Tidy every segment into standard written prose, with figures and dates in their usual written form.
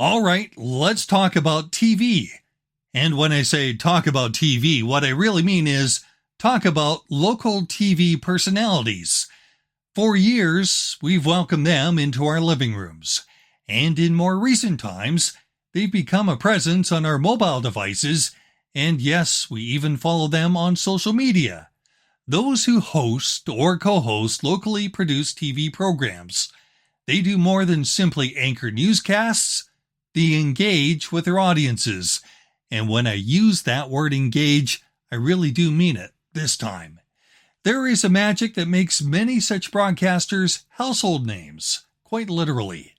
All right, let's talk about TV. And when I say talk about TV, what I really mean is talk about local TV personalities. For years, we've welcomed them into our living rooms. And in more recent times, they've become a presence on our mobile devices. And yes, we even follow them on social media. Those who host or co-host locally produced TV programs. They do more than simply anchor newscasts. They engage with their audiences. And when I use that word engage, I really do mean it this time. There is a magic that makes many such broadcasters household names, quite literally.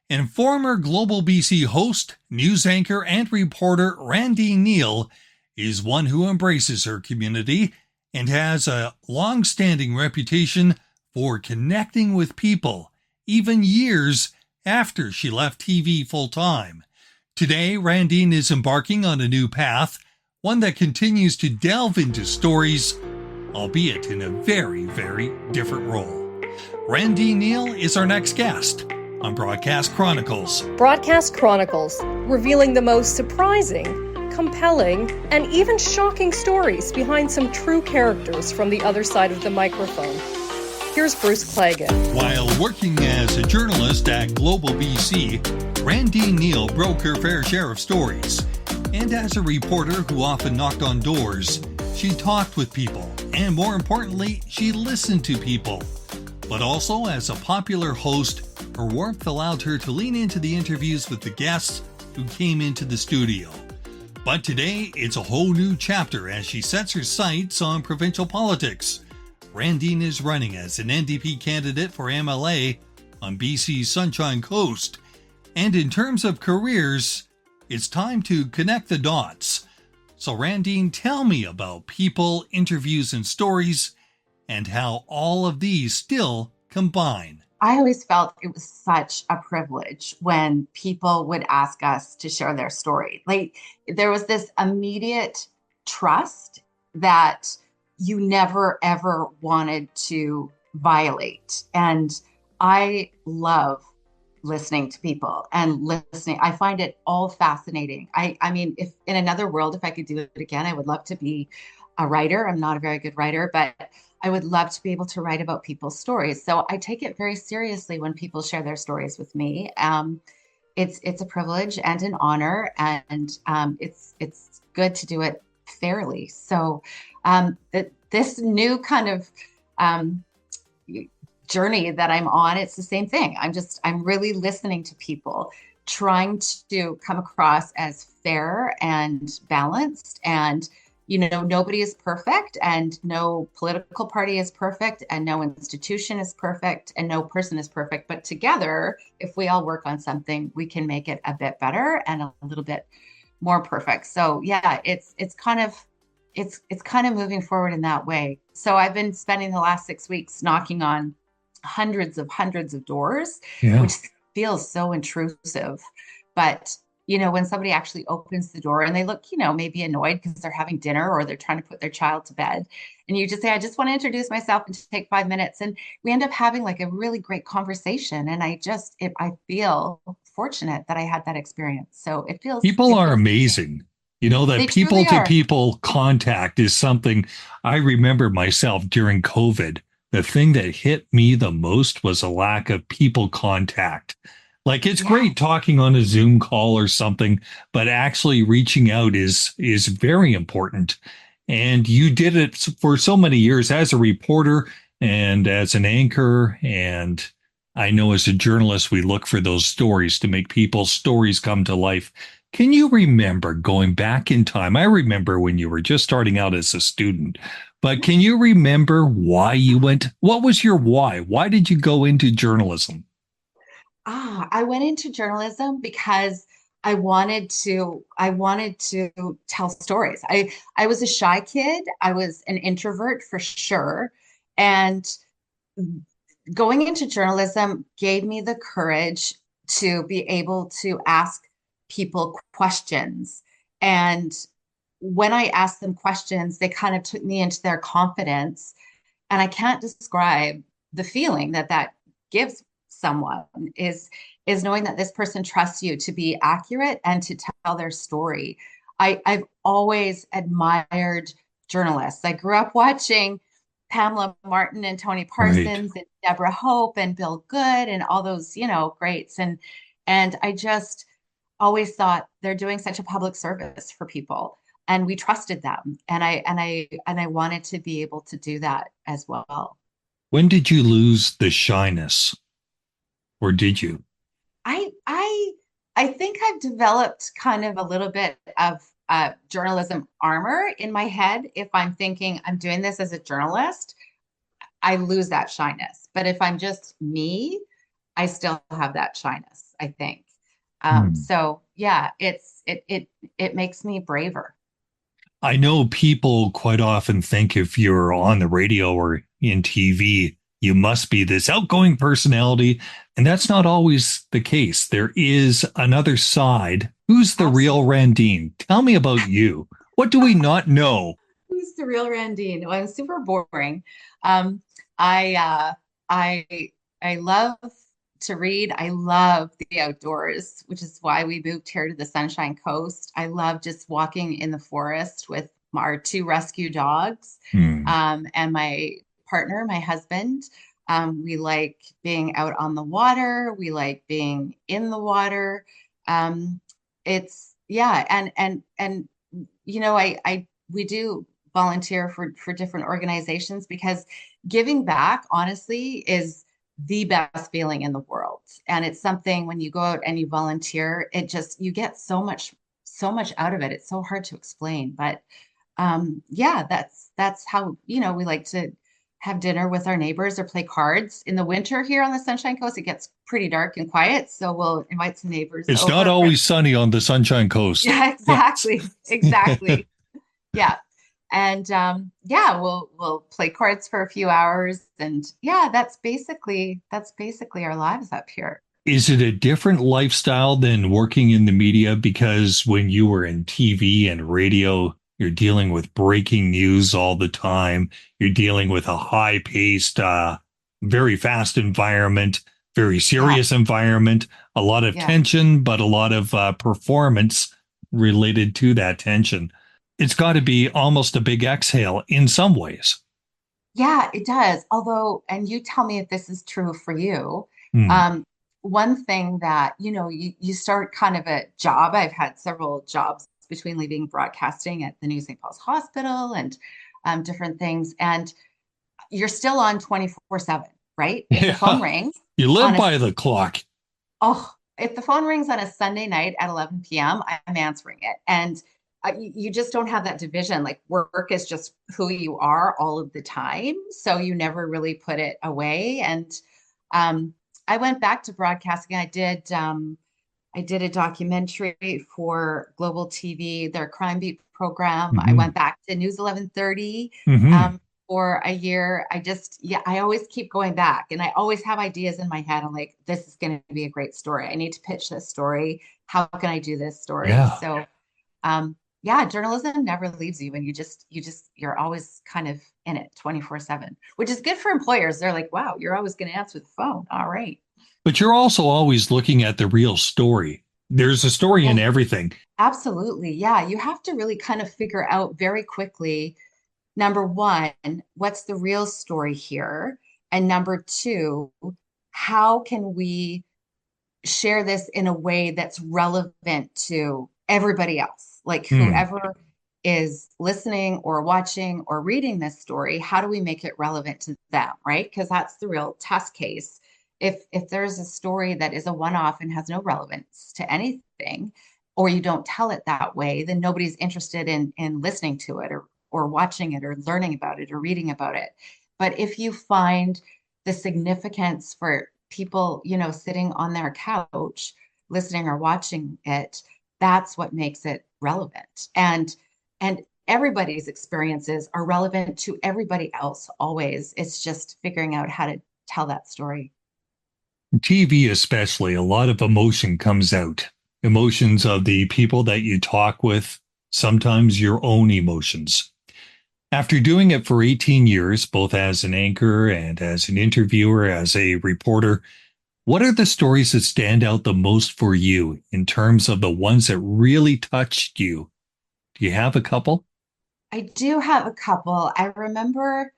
And former Global BC host, news anchor, and reporter Randene Neill is one who embraces her community and has a long-standing reputation for connecting with people, even years after she left TV full-time. Today, Randene is embarking on a new path, one that continues to delve into stories, albeit in a very, very different role. Randene Neill is our next guest on Broadcast Chronicles. Broadcast Chronicles, revealing the most surprising, compelling, and even shocking stories behind some true characters from the other side of the microphone. Here's Bruce Claggett. While working as a journalist at Global BC, Randene Neill broke her fair share of stories. And as a reporter who often knocked on doors, she talked with people, and more importantly, she listened to people. But also as a popular host, her warmth allowed her to lean into the interviews with the guests who came into the studio. But today, it's a whole new chapter as she sets her sights on provincial politics. Randene is running as an NDP candidate for MLA on BC's Sunshine Coast. And in terms of careers, it's time to connect the dots. So Randene, tell me about people, interviews, and stories, and how all of these still combine. I always felt it was such a privilege when people would ask us to share their story. Like, there was this immediate trust that you never, ever wanted to violate. And I love listening to people and listening. I find it all fascinating. I mean, if in another world, if I could do it again, I would love to be a writer. I'm not a very good writer, but I would love to be able to write about people's stories. So I take it very seriously when people share their stories with me. It's a privilege and an honor, and it's good to do it fairly. So this new kind of journey that I'm on, it's the same thing. I'm really listening to people, trying to come across as fair and balanced. And, you know, nobody is perfect, and no political party is perfect, and no institution is perfect, and no person is perfect. But together, if we all work on something, we can make it a bit better and a little bit more perfect. So yeah, it's kind of moving forward in that way. So I've been spending the last 6 weeks knocking on hundreds of doors, which feels so intrusive. But, you know, when somebody actually opens the door and they look, you know, maybe annoyed because they're having dinner or they're trying to put their child to bed, and you just say, I just want to introduce myself and take 5 minutes. And we end up having like a really great conversation. And I feel fortunate that I had that experience. So People are amazing. You know, that people to people contact is something I remember myself during COVID. The thing that hit me the most was a lack of people contact. Like, it's great talking on a Zoom call or something, but actually reaching out is very important. And you did it for so many years as a reporter and as an anchor. And I know as a journalist, we look for those stories to make people's stories come to life. Can you remember going back in time? I remember when you were just starting out as a student, but can you remember why you went? What was your why? Why did you go into journalism? I went into journalism because I wanted to tell stories. I was a shy kid. I was an introvert for sure. And going into journalism gave me the courage to be able to ask people questions. And when I asked them questions, they kind of took me into their confidence. And I can't describe the feeling that gives someone. is knowing that this person trusts you to be accurate and to tell their story. I've always admired journalists. I grew up watching Pamela Martin and Tony Right. Parsons and Deborah Hope and Bill Good and all those, greats. And I just always thought they're doing such a public service for people. And we trusted them. And I wanted to be able to do that as well. When did you lose the shyness? Or did you? I think I've developed kind of a little bit of journalism armor in my head. If I'm thinking I'm doing this as a journalist, I lose that shyness. But if I'm just me, I still have that shyness, I think. So yeah, it makes me braver. I know people quite often think if you're on the radio or in TV, you must be this outgoing personality. And that's not always the case. There is another side. Who's the real Randene? Tell me about you. What do we not know? Who's the real Randene? Well, I'm super boring. I love to read. I love the outdoors, which is why we moved here to the Sunshine Coast. I love just walking in the forest with our two rescue dogs, and my partner, my husband. We like being out on the water. We like being in the water. It's yeah, and we do volunteer for different organizations because giving back, honestly, is the best feeling in the world. And it's something when you go out and you volunteer, you get so much out of it. It's so hard to explain, but yeah, that's how, we like to have dinner with our neighbors or play cards. In the winter here on the Sunshine Coast, it gets pretty dark and quiet. So we'll invite some neighbors It's over. not always sunny on the Sunshine Coast. Yeah, exactly. Exactly. Yeah. And we'll play cards for a few hours. And yeah, that's basically our lives up here. Is it a different lifestyle than working in the media? Because when you were in TV and radio, you're dealing with breaking news all the time. You're dealing with a high-paced, very fast environment, very serious environment, a lot of tension, but a lot of performance related to that tension. It's got to be almost a big exhale in some ways. Yeah, it does. Although, and you tell me if this is true for you. One thing that, you start kind of a job. I've had several jobs between leaving broadcasting at the New St. Paul's Hospital and different things. And you're still on 24/7, right? If the phone rings. You live by the clock. Oh, if the phone rings on a Sunday night at 11 p.m., I'm answering it. And you just don't have that division. Like work is just who you are all of the time. So you never really put it away. And I went back to broadcasting. I did a documentary for Global TV, their Crime Beat program. I went back to News 1130 for a year. I always keep going back, and I always have ideas in my head. I'm like, this is going to be a great story. I need to pitch this story. How can I do this story? Yeah. So, journalism never leaves you, and you're always kind of in it 24/7, which is good for employers. They're like, wow, you're always going to answer the phone. All right. But you're also always looking at the real story. There's a story in everything. Absolutely. Yeah. You have to really kind of figure out very quickly, number one, what's the real story here? And number two, how can we share this in a way that's relevant to everybody else? Like whoever is listening or watching or reading this story, how do we make it relevant to them? Right? Because that's the real test case. If there's a story that is a one-off and has no relevance to anything, or you don't tell it that way, then nobody's interested in listening to it or watching it or learning about it or reading about it. But if you find the significance for people, sitting on their couch, listening or watching it, that's what makes it relevant. And everybody's experiences are relevant to everybody else always. It's just figuring out how to tell that story. TV especially, a lot of emotion comes out. Emotions of the people that you talk with, sometimes your own emotions. After doing it for 18 years, both as an anchor and as an interviewer, as a reporter, What are the stories that stand out the most for you in terms of the ones that really touched you? Do you have a couple? I do have a couple. I remember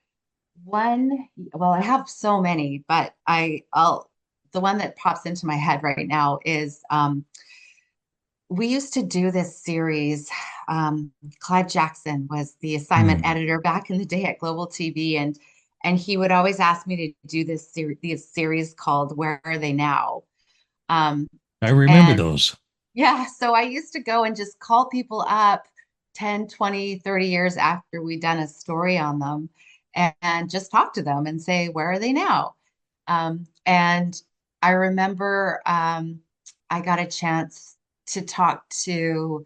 one, well, I have so many, but I'll the one that pops into my head right now is we used to do this series. Clive Jackson was the assignment Hmm. editor back in the day at Global TV, and he would always ask me to do this series called Where Are They Now? Um, I remember and those. yeah, so I used to go and just call people up 10, 20, 30 years after we'd done a story on them and just talk to them and say, where are they now? And I remember I got a chance to talk to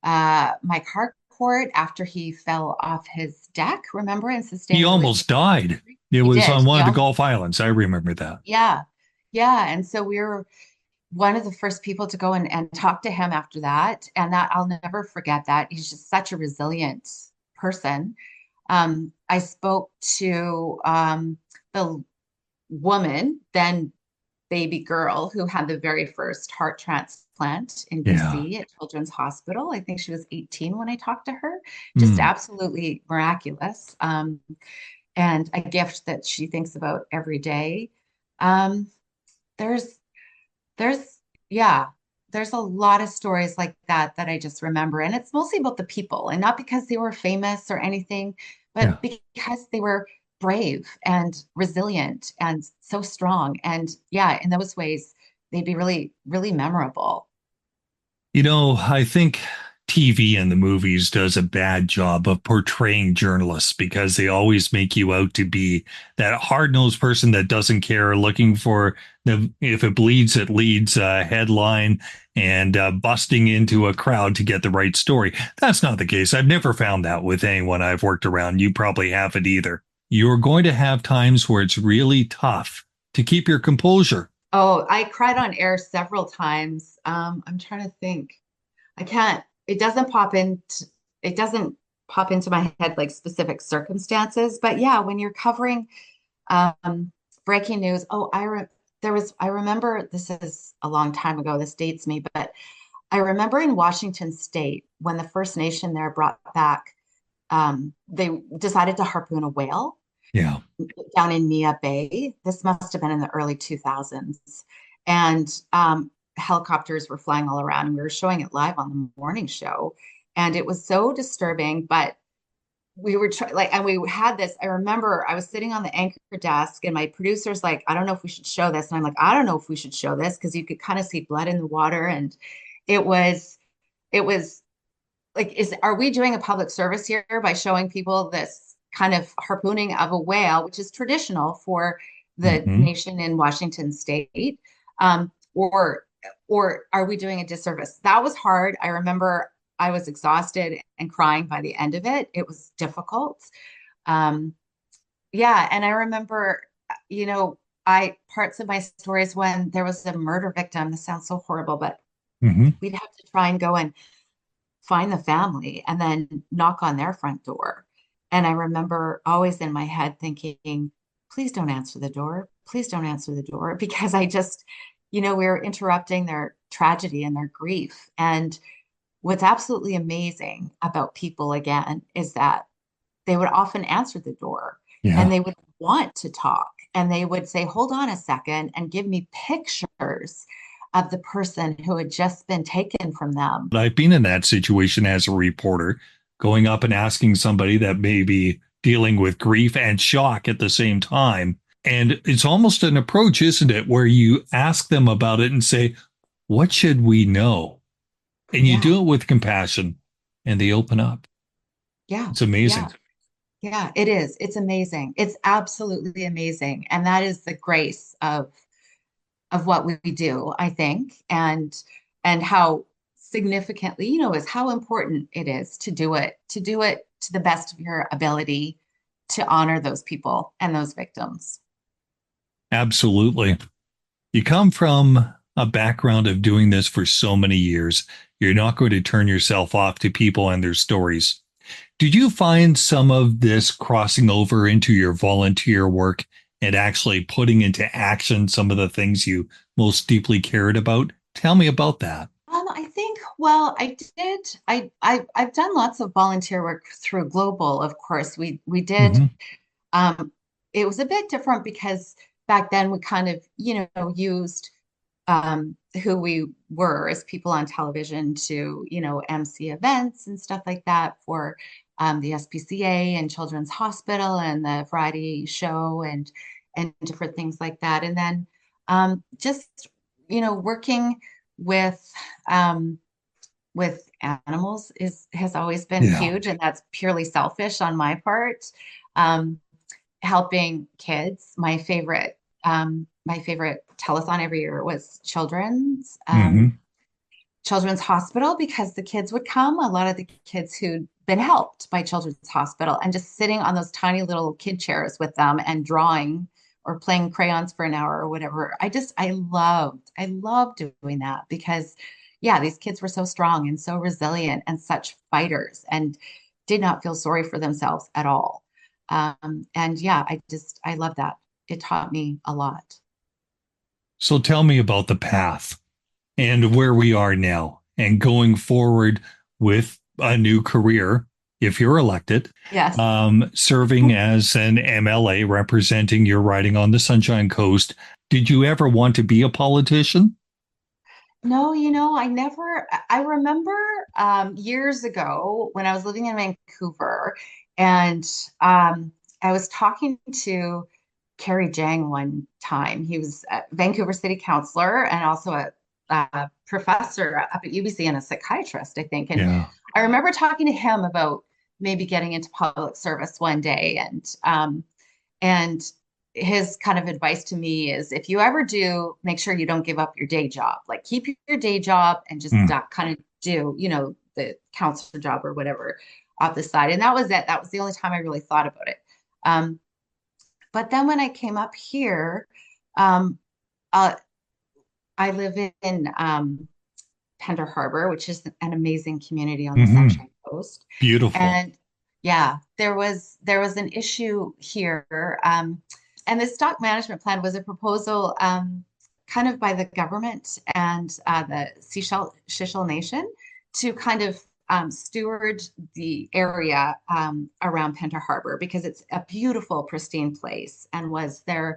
Mike Harcourt after he fell off his deck, remember, and He sustained a really almost serious died. injury. It He was on did. one of the Gulf Islands. I remember that. Yeah. Yeah. And so we were one of the first people to go and talk to him after that. And that I'll never forget that. He's just such a resilient person. I spoke to the woman, then baby girl, who had the very first heart transplant in Yeah. BC at Children's Hospital. I think she was 18 when I talked to her. Just Hmm. absolutely miraculous. And a gift that she thinks about every day. Um, there's there's, yeah, there's a lot of stories like that that I just remember. And it's mostly about the people and not because they were famous or anything, but Yeah. because they were brave and resilient and so strong. And yeah, in those ways, they'd be really, really memorable. I think TV and the movies does a bad job of portraying journalists because they always make you out to be that hard-nosed person that doesn't care, looking for the if it bleeds, it leads headline and busting into a crowd to get the right story. That's not the case. I've never found that with anyone I've worked around. You probably haven't either. You're going to have times where it's really tough to keep your composure. Oh, I cried on air several times. I'm trying to think. I can't, it doesn't pop into my head like specific circumstances, but yeah, when you're covering breaking news. Oh, I remember this is a long time ago, this dates me, but I remember in Washington State when the First Nation there brought back, they decided to harpoon a whale Yeah. down in Nia Bay. This must have been in the early 2000s. And helicopters were flying all around, and we were showing it live on the morning show. And it was so disturbing, but we were and we had this. I remember I was sitting on the anchor desk, and my producer's like, I don't know if we should show this. And I'm like, I don't know if we should show this because you could kind of see blood in the water. And it was, it was like, are we doing a public service here by showing people this kind of harpooning of a whale, which is traditional for the Hmm. nation in Washington State, um, or or are we doing a disservice? That was hard. I remember I was exhausted and crying by the end of it. It was difficult. Um, yeah, and I remember, you know, I parts of my stories when there was a murder victim. This sounds so horrible, but Hmm. we'd have to try and go and find the family and then knock on their front door. And I remember always in my head thinking, please don't answer the door. Please don't answer the door because I just, we were interrupting their tragedy and their grief. And what's absolutely amazing about people again is that they would often answer the door and Yeah. they would want to talk and they would say, hold on a second and give me pictures of the person who had just been taken from them. I've been in that situation as a reporter, going up and asking somebody that may be dealing with grief and shock at the same time. And it's almost an approach, isn't it, where you ask them about it and say, what should we know? And you Yeah, do it with compassion and they open up. yeah, It's amazing. yeah, yeah, it is. It's amazing. It's absolutely amazing. And that is the grace of what we do, I think, and how significantly, is how important it is to do it to the best of your ability to honor those people and those victims. Absolutely. You come from a background of doing this for so many years. You're not going to turn yourself off to people and their stories. Did you find some of this crossing over into your volunteer work and actually putting into action some of the things you most deeply cared about? Tell me about that. I think, well, I did. I've done lots of volunteer work through Global, of course. We did. Hmm. Um, it was a bit different because back then we kind of, used who we were as people on television to, MC events and stuff like that for the SPCA and Children's Hospital and the variety show and different things like that. And then just, working with um, with animals has always been Yeah. huge, and that's purely selfish on my part. Um, Helping kids, my favorite telethon every year was Hmm. Children's Hospital, because the kids would come, a lot of the kids who'd been helped by Children's Hospital, and just sitting on those tiny little kid chairs with them and drawing or playing crayons for an hour or whatever. I loved doing that because, yeah, these kids were so strong and so resilient and such fighters and did not feel sorry for themselves at all. And yeah, I love that. It taught me a lot. So tell me about the path and where we are now and going forward with a new career if you're elected, Yes. serving as an MLA representing your riding on the Sunshine Coast. Did you ever want to be a politician? No, I never, I remember years ago when I was living in Vancouver and I was talking to Kerry Jang one time. He was a Vancouver City Councillor and also a professor up at UBC and a psychiatrist, I think. And Yeah. I remember talking to him about maybe getting into public service one day. And his kind of advice to me is if you ever do, make sure you don't give up your day job. Like keep your day job and just Mm. kind of do, the counselor job or whatever off the side. And that was it. That was the only time I really thought about it. Um, but then when I came up here, um, uh, I live in Pender Harbor, which is an amazing community on the Hmm. Sunshine Coast. Beautiful. And yeah, there was an issue here. And the stock management plan was a proposal kind of by the government and the Seychelles Nation to kind of steward the area around Pender Harbor because it's a beautiful, pristine place and was they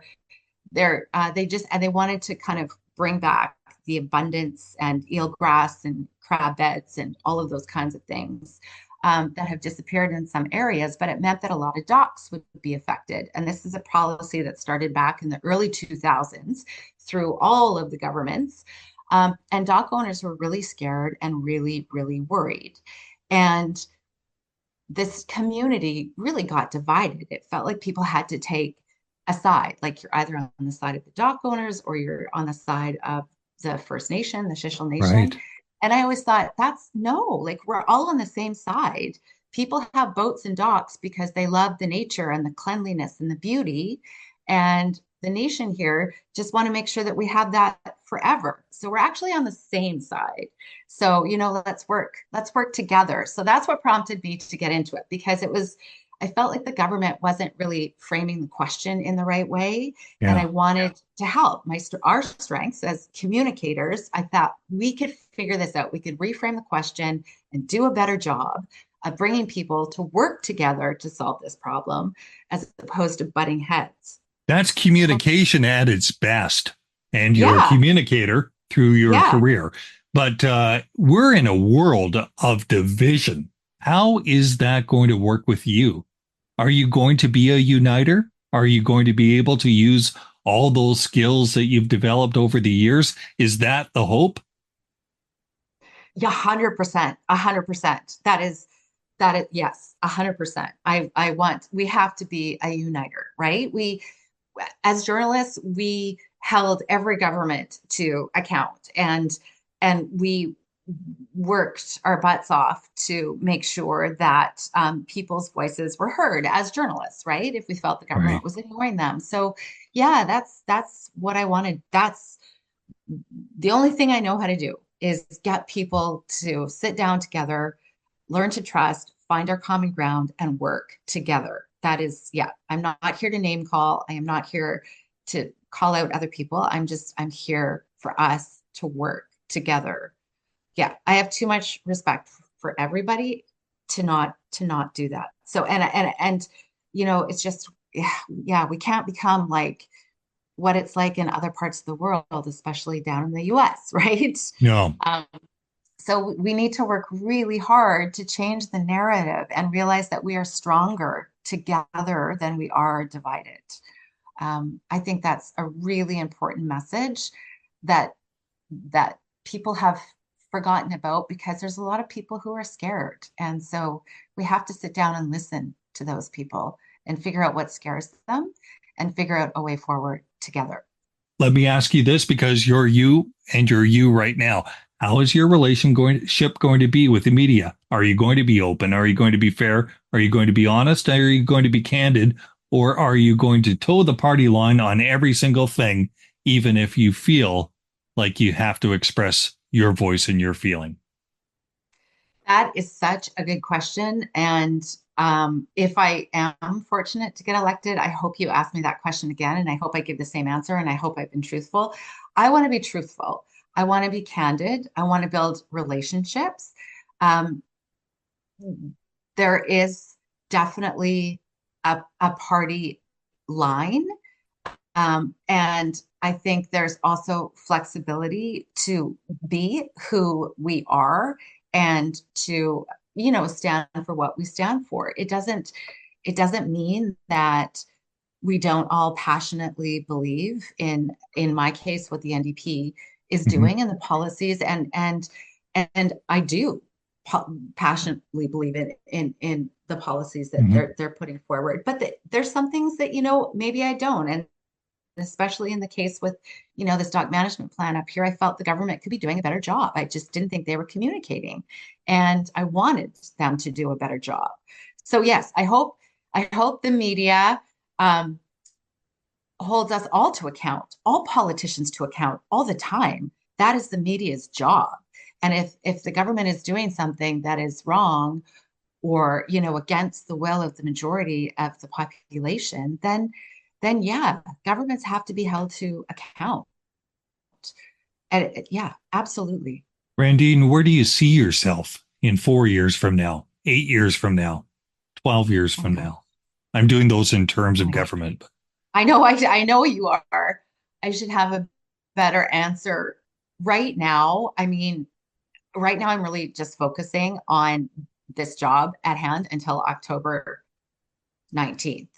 wanted to kind of bring back the abundance and eelgrass and crab beds and all of those kinds of things that have disappeared in some areas, but it meant that a lot of docks would be affected. And this is a policy that started back in the early 2000s through all of the governments. And dock owners were really scared and really, really worried. And this community really got divided. It felt like people had to take a side, like you're either on the side of the dock owners or you're on the side of the First Nation, the Shishl Nation. Right. And I always thought, that's no, like we're all on the same side. People have boats and docks because they love the nature and the cleanliness and the beauty. And the nation here just want to make sure that we have that forever. So we're actually on the same side. So, let's work together. So that's what prompted me to get into it because I felt like the government wasn't really framing the question in the right way. And I Yeah. wanted to help our strengths as communicators. I thought we could figure this out. We could reframe the question and do a better job of bringing people to work together to solve this problem as opposed to butting heads. That's So, communication at its best. And you're a yeah, communicator through your yeah. career. But we're in a world of division. How is that going to work with you? Are you going to be a uniter? Are you going to be able to use all those skills that you've developed over the years? Is that the hope? Yeah, 100%, 100%. That is, yes, 100%. We have to be a uniter, right? As journalists, we held every government to account and we worked our butts off to make sure that people's voices were heard as journalists, right? If we felt the Right. government was ignoring them. So yeah, that's what I wanted. That's the only thing I know how to do is get people to sit down together, learn to trust, find our common ground, and work together. That is, yeah, I'm not here to name call. I am not here to call out other people. I'm here for us to work together. Yeah, I have too much respect for everybody to not do that. So and it's just yeah, we can't become like what it's like in other parts of the world, especially down in the US, right? No. So we need to work really hard to change the narrative and realize that we are stronger together than we are divided. I think that's a really important message that people have forgotten about, because there's a lot of people who are scared. And so we have to sit down and listen to those people and figure out what scares them and figure out a way forward together. Let me ask you this, because you're you and you're you right now. How is your relationship going to be with the media? Are you going to be open? Are you going to be fair? Are you going to be honest? Are you going to be candid? Or are you going to toe the party line on every single thing, even if you feel like you have to express your voice and your feeling? That is such a good question. And if I am fortunate to get elected, I hope you ask me that question again. And I hope I give the same answer. And I hope I've been truthful. I want to be truthful. I want to be candid. I want to build relationships. There is definitely a party line. And I think there's also flexibility to be who we are and to, stand for what we stand for. It doesn't mean that we don't all passionately believe in my case, what the NDP is doing and the policies, and I do passionately believe in the policies that they're putting forward. But there's some things that maybe I don't, and especially in the case with the stock management plan up here, I felt the government could be doing a better job. I just didn't think they were communicating, and I wanted them to do a better job. So yes, I hope the media holds us all to account, all politicians to account all the time. That is the media's job. And if the government is doing something that is wrong or, against the will of the majority of the population, then yeah, governments have to be held to account. And yeah, absolutely. Randene, where do you see yourself in 4 years from now, 8 years from now, 12 years from now? I'm doing those in terms of government. I know you are. I should have a better answer right now. I mean, right now I'm really just focusing on this job at hand until October 19th.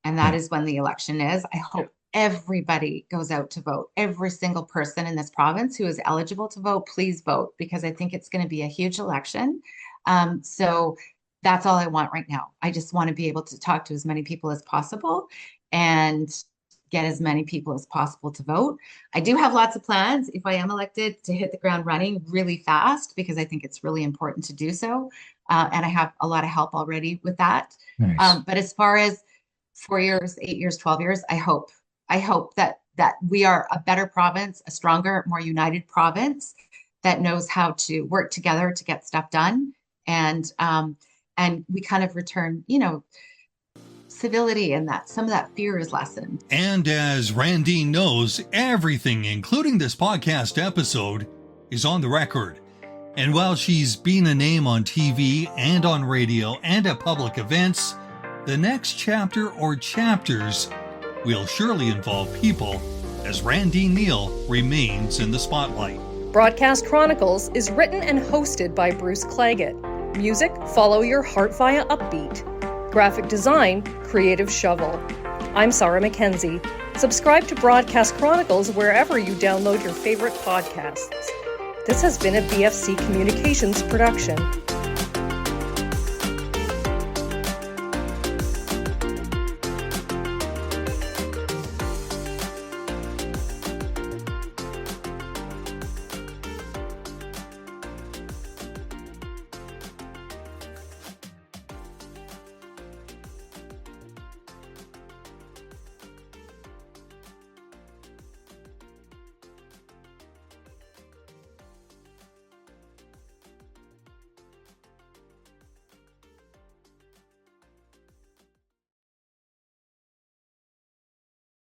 And that is when the election is. I hope everybody goes out to vote. Every single person in this province who is eligible to vote, please vote, because I think it's going to be a huge election. So that's all I want right now. I just want to be able to talk to as many people as possible and get as many people as possible to vote. I do have lots of plans, if I am elected, to hit the ground running really fast, because I think it's really important to do so. And I have a lot of help already with that. Nice. But as far as 4 years, 8 years, 12 years, I hope that we are a better province, a stronger, more united province that knows how to work together to get stuff done. And we kind of return, civility, and that some of that fear is lessened. And as Randene knows, everything, including this podcast episode, is on the record. And while she's been a name on TV and on radio and at public events, the next chapter or chapters will surely involve people, as Randene Neill remains in the spotlight. Broadcast Chronicles is written and hosted by Bruce Claggett. Music, Follow Your Heart via Upbeat. Graphic design, Creative Shovel. I'm Sarah McKenzie. Subscribe to Broadcast Chronicles wherever you download your favorite podcasts. This has been a BFC Communications production.